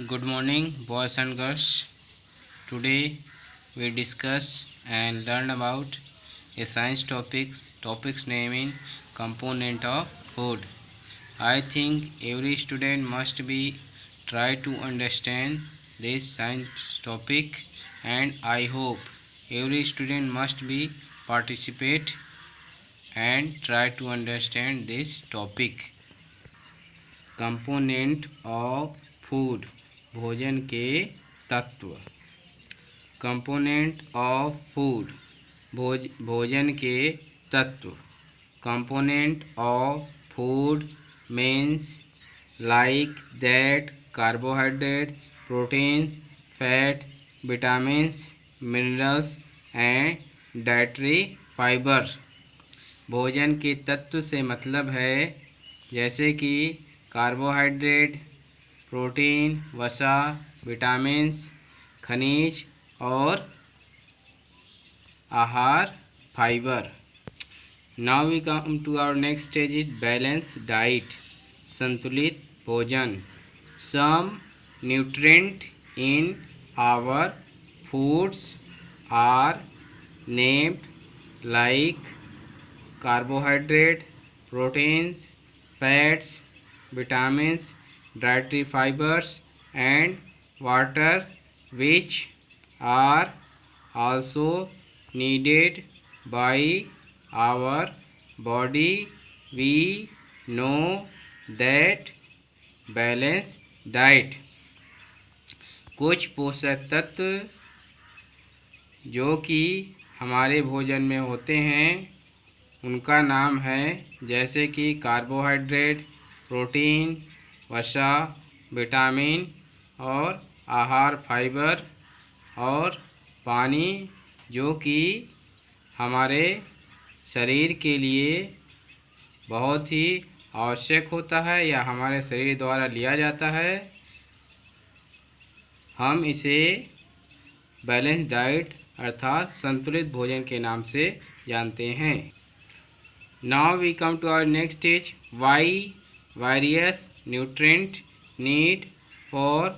Good morning, boys and girls. Today we discuss and learn about a science topics naming component of food. I think every student must be try to understand this science topic, and I hope every student must be participate and try to understand this topic. Component of food, भोजन के तत्व। Component of food, भोजन के तत्व। Component of food means like that carbohydrate, proteins, fat, vitamins, minerals and dietary fibre. भोजन के तत्व से मतलब है जैसे कि कार्बोहाइड्रेट, प्रोटीन, वसा, विटामिन्स, खनिज और आहार fibre. Now we come to our next stage is balance diet, संतुलित भोजन। Some nutrient in our foods are named like carbohydrate, proteins, fats, vitamins, dietary fibers and water, which are also needed by our body. We know that balanced diet कुछ पोषक तत्व जो कि हमारे भोजन में होते हैं उनका नाम है जैसे कि कार्बोहाइड्रेट, प्रोटीन, वसा, विटामिन और आहार फाइबर, और पानी जो कि हमारे शरीर के लिए बहुत ही आवश्यक होता है या हमारे शरीर द्वारा लिया जाता है। हम इसे बैलेंस डाइट अर्थात संतुलित भोजन के नाम से जानते हैं। Now we come to our next stage, why various nutrient need for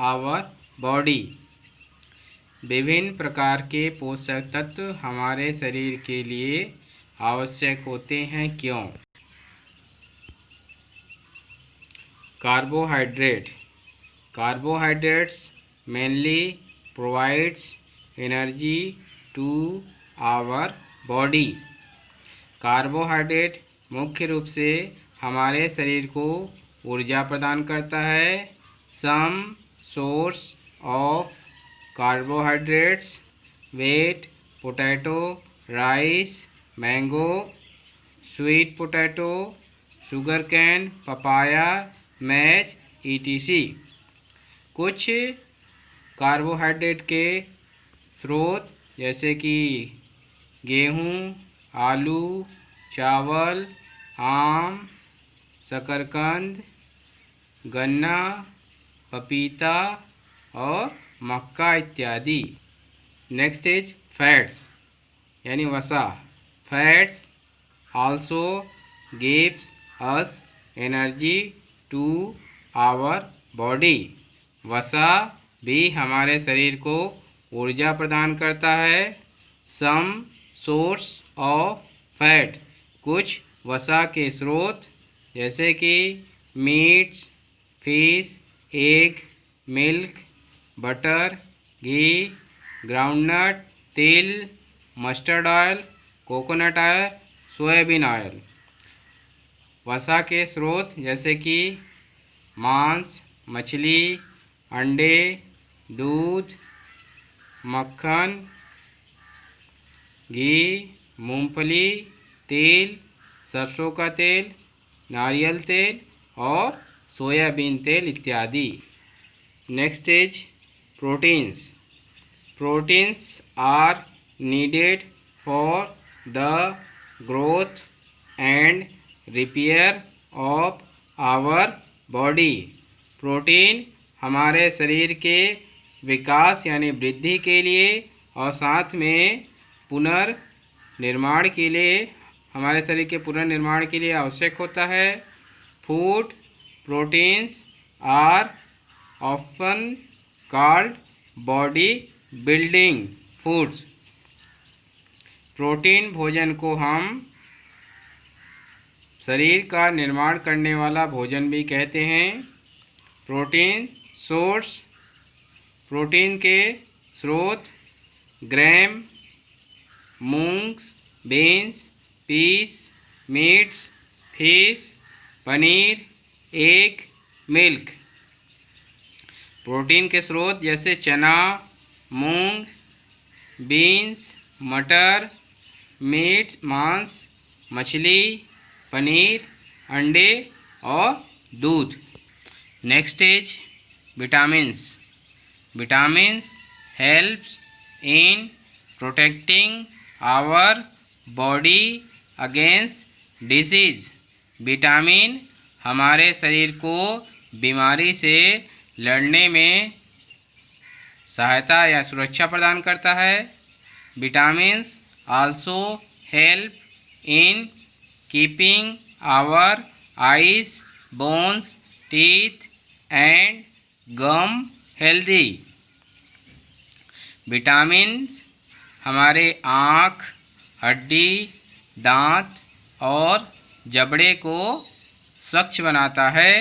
our body। विभिन्न प्रकार के पोषक तत्व हमारे शरीर के लिए आवश्यक होते हैं, क्यों। Carbohydrate, carbohydrates mainly provides energy to our body. Carbohydrate मुख्य रूप से हमारे शरीर को ऊर्जा प्रदान करता है। Some source of carbohydrates wheat, potato, rice, mango, sweet potato, sugar cane, papaya, match etc। कुछ कार्बोहाइड्रेट के स्रोत जैसे कि गेहूँ, आलू, चावल, आम, शकरकंद, गन्ना, पपीता और मक्का इत्यादि। नेक्स्ट इज फैट्स यानी वसा। Fats also gives us energy to our body. वसा भी हमारे शरीर को ऊर्जा प्रदान करता है। सम सोर्स ऑफ फैट, कुछ वसा के स्रोत जैसे कि meats, fish, egg, milk, butter, ghee, groundnut, तिल, mustard oil, coconut oil, soybean oil. वसा के स्रोत जैसे कि मांस, मछली, अंडे, दूध, मक्खन, घी, मूंगफली, तेल, सरसों का तेल, नारियल तेल और सोयाबीन तेल इत्यादि। Next is proteins. Proteins are needed for the growth and repair of our body. Protein हमारे शरीर के विकास यानी वृद्धि के लिए और साथ में पुनर्निर्माण के लिए, हमारे शरीर के पुनर्निर्माण के लिए आवश्यक होता है। Food proteins are often called body building foods। Protein भोजन को हम शरीर का निर्माण करने वाला भोजन भी कहते हैं। प्रोटीन सोर्स, प्रोटीन के स्रोत gram, moongs, beans, peas, meats, fish, paneer, egg, milk. Protein के स्रोत जैसे चना, मूंग, बीन्स, मटर, मीट मांस, मछली, पनीर, अंडे और दूध। Next is vitamins. Vitamins helps in protecting our body against disease. Vitamin हमारे शरीर को बीमारी से लड़ने में सहायता या सुरक्षा प्रदान करता है। Vitamins also help in keeping our eyes, bones, teeth and gum healthy. Vitamins हमारे आँख, हड्डी, दांत और जबड़े को स्वच्छ बनाता है।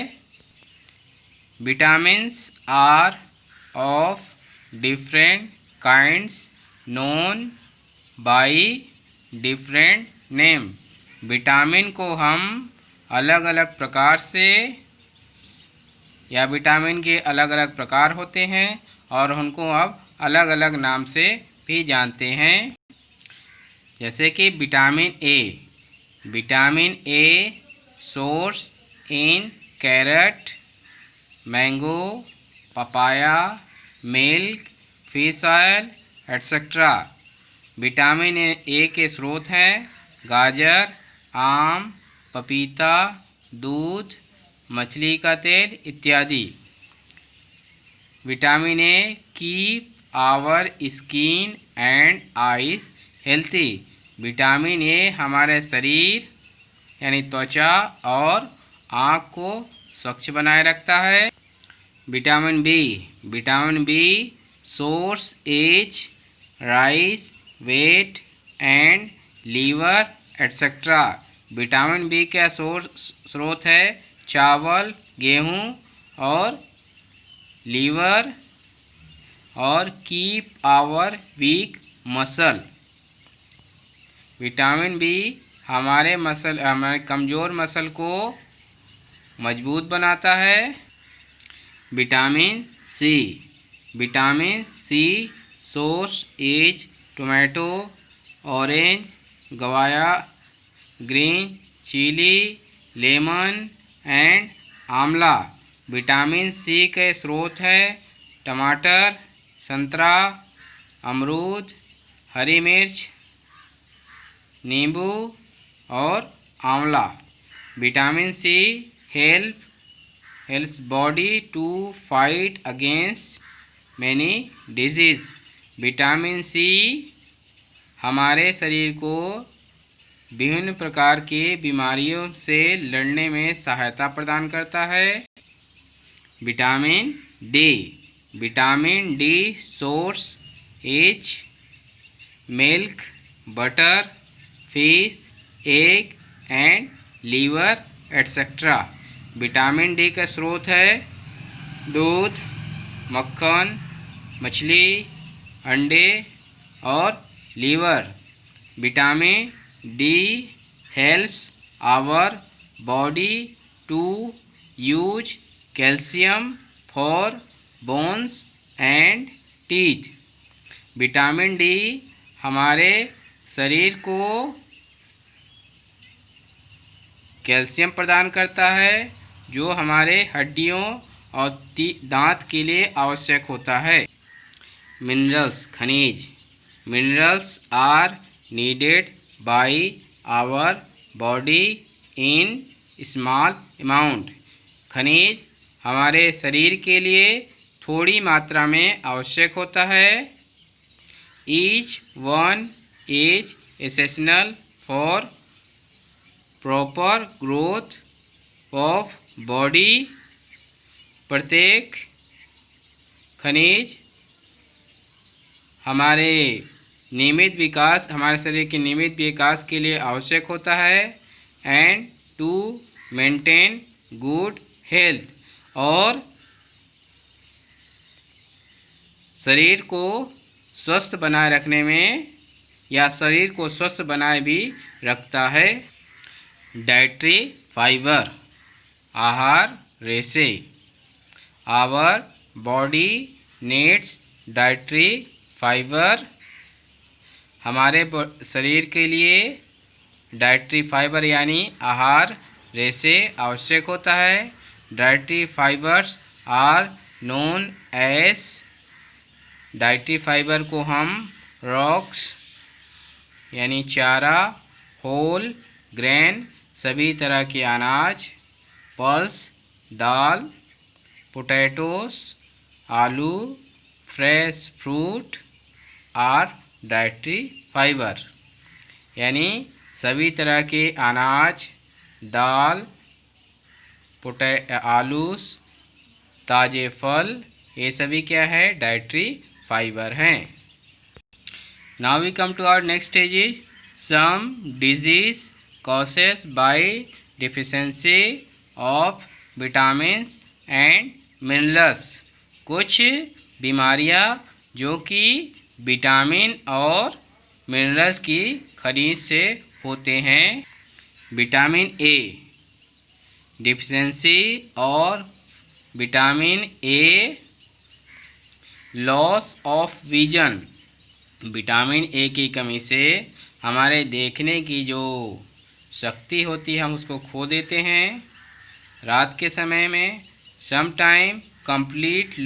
Vitamins are of different kinds known by different name. Vitamin को हम अलग अलग प्रकार से या विटामिन के अलग अलग प्रकार होते हैं और उनको अब अलग अलग नाम से भी जानते हैं। जैसे कि vitamin A. Vitamin a source in carat, mango, papaya, milk, fish oil etcetera. Vitamin A के स्रोत हैं गाजर, आम, पपीता, दूध, मछली का तेल इत्यादि। Vitamin A keep our skin and eyes healthy. Vitamin A हमारे शरीर यानी त्वचा और आँख को स्वच्छ बनाए रखता है। Vitamin B. Vitamin B source is, rice, wheat and liver etcetera. Vitamin B का स्रोत है चावल, गेहूँ और लीवर और keep our weak muscle. Vitamin B हमारे कमज़ोर मसल को मजबूत बनाता है। Vitamin C. Vitamin C source is tomato, orange, guava, green chili, lemon and amla. Vitamin C के स्रोत है टमाटर, संतरा, अमरूद, हरी मिर्च, नींबू और आंवला। Vitamin C helps body to fight against many diseases. Vitamin C हमारे शरीर को विभिन्न प्रकार के बीमारियों से लड़ने में सहायता प्रदान करता है। Vitamin D. Vitamin D source is milk, butter, fish, egg and liver etcetera. Vitamin D का स्रोत है दूध, मक्खन, मछली, अंडे और liver. Vitamin D helps our body to use calcium for bones and teeth. Vitamin D हमारे शरीर को कैल्शियम प्रदान करता है जो हमारे हड्डियों और दांत के लिए आवश्यक होता है। मिनरल्स खनिज। Minerals are needed by our body in small amount. खनिज हमारे शरीर के लिए थोड़ी मात्रा में आवश्यक होता है। Each one is essential for proper growth of body. प्रत्येक खनिज हमारे शरीर के नियमित विकास के लिए आवश्यक होता है। And to maintain good health, और शरीर को स्वस्थ बनाए रखने में या शरीर को स्वस्थ बनाए भी रखता है। डाइटरी फाइबर, आहार रेशे। Our body needs dietary fibre, हमारे शरीर के लिए डाइटरी फाइबर यानी आहार रेशे आवश्यक होता है। Dietary fibres are known as, dietary fibre को हम रॉक्स यानी चारा, होल ग्रेन सभी तरह के अनाज, पल्स दाल, पोटैटोस आलू, fresh fruit are dietary fibre, यानी सभी तरह के अनाज, दाल, आलू, ताज़े फल, ये सभी क्या है? डाइटरी फाइबर हैं। Now we come to our next stage is some disease causes by deficiency of vitamins and minerals. कुछ बीमारियां जो कि विटामिन और मिनरल्स की खरीद से होते हैं। विटामिन ए डिफिशिएंसी और vitamin A loss of vision. Vitamin A की कमी से हमारे देखने की जो शक्ति होती है हम उसको खो देते हैं रात के समय में। Sometime complete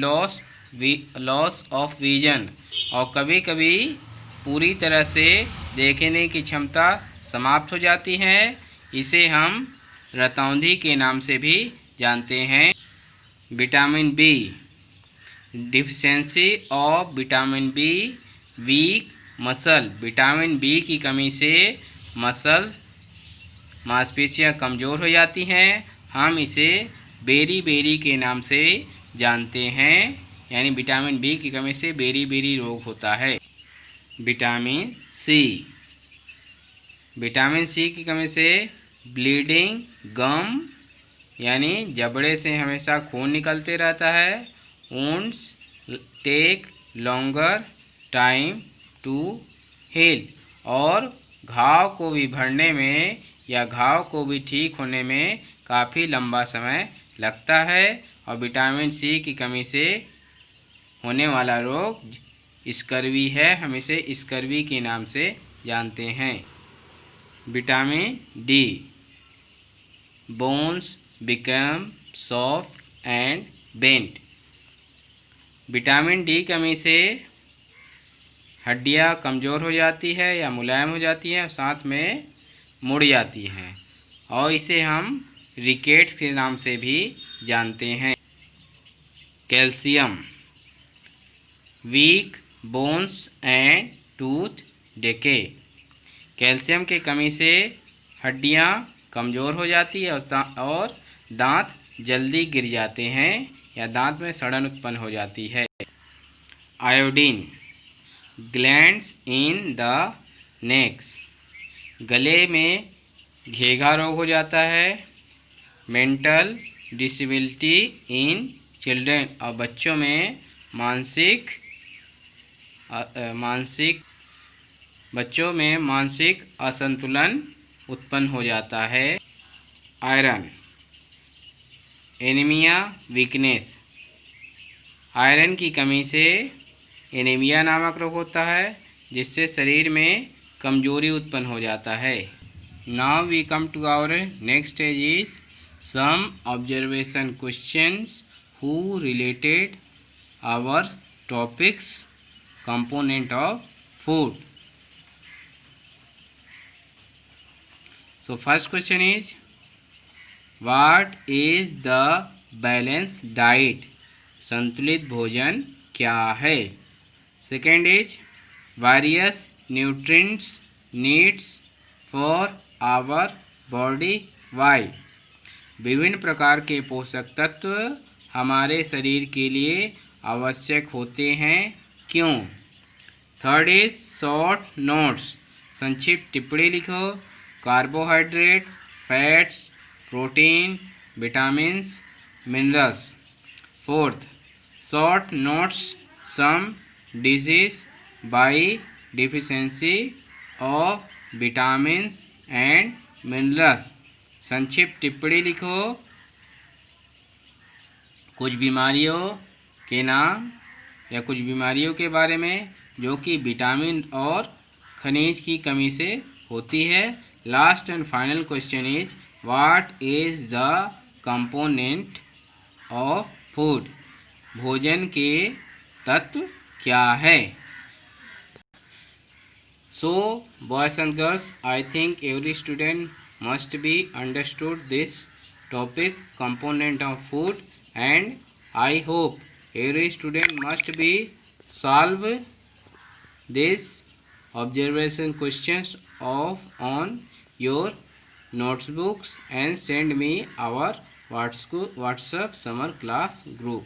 loss of vision, और कभी कभी पूरी तरह से देखने की क्षमता समाप्त हो जाती है। इसे हम रतौंधी के नाम से भी जानते हैं। Vitamin B deficiency of vitamin B weak muscle. Vitamin B की कमी से मांसपेशियां कमज़ोर हो जाती हैं। हम इसे बेरी के नाम से जानते हैं, यानी विटामिन बी की कमी से बेरी रोग होता है। विटामिन सी की कमी से ब्लीडिंग गम, यानी जबड़े से हमेशा खून निकलते रहता है। Wounds take longer time to heal, और घाव को भी भरने में या घाव को भी ठीक होने में काफ़ी लंबा समय लगता है। और विटामिन सी की कमी से होने वाला रोग स्कर्वी है, हम इसे स्कर्वी के नाम से जानते हैं। Vitamin D bones become soft and bent. Vitamin D कमी से हड्डियां कमज़ोर हो जाती है या मुलायम हो जाती हैं, साथ में मुड़ जाती हैं, और इसे हम रिकेट्स के नाम से भी जानते हैं। Calcium weak bones and tooth decay. Calcium की कमी से हड्डियां कमज़ोर हो जाती है और दांत जल्दी गिर जाते हैं या दांत में सड़न उत्पन्न हो जाती है। Iodine glands in the next. गले में घेघा रोग हो जाता है। मेंटल डिसेबिलिटी इन चिल्ड्रन, और बच्चों में मानसिक असंतुलन उत्पन्न हो जाता है। Iron anaemia weakness. आयरन की कमी से एनीमिया नामक रोग होता है, जिससे शरीर में कमजोरी उत्पन्न हो जाता है। Now we come to our next stage is some observation questions who related our topics component of food. So first question is what is the balanced diet? संतुलित भोजन क्या है? Second is various nutrients needs for our body why? विभिन्न प्रकार के पोषक तत्व हमारे शरीर के लिए आवश्यक होते हैं, क्यों? थर्ड इज शॉर्ट नोट्स, संक्षिप्त टिप्पणी लिखो। Carbohydrates, fats, protein, vitamins, minerals. Fourth, short notes some disease by deficiency of vitamins and minerals. संक्षिप्त टिप्पणी लिखो कुछ बीमारियों के नाम या कुछ बीमारियों के बारे में जो कि विटामिन और खनिज की कमी से होती है। Last and final question is what is the component of food, भोजन के तत्व क्या है? So boys and girls, I think every student must be understood this topic component of food, and I hope every student must be solve this observation questions of on your notebooks and send me our WhatsApp summer class group.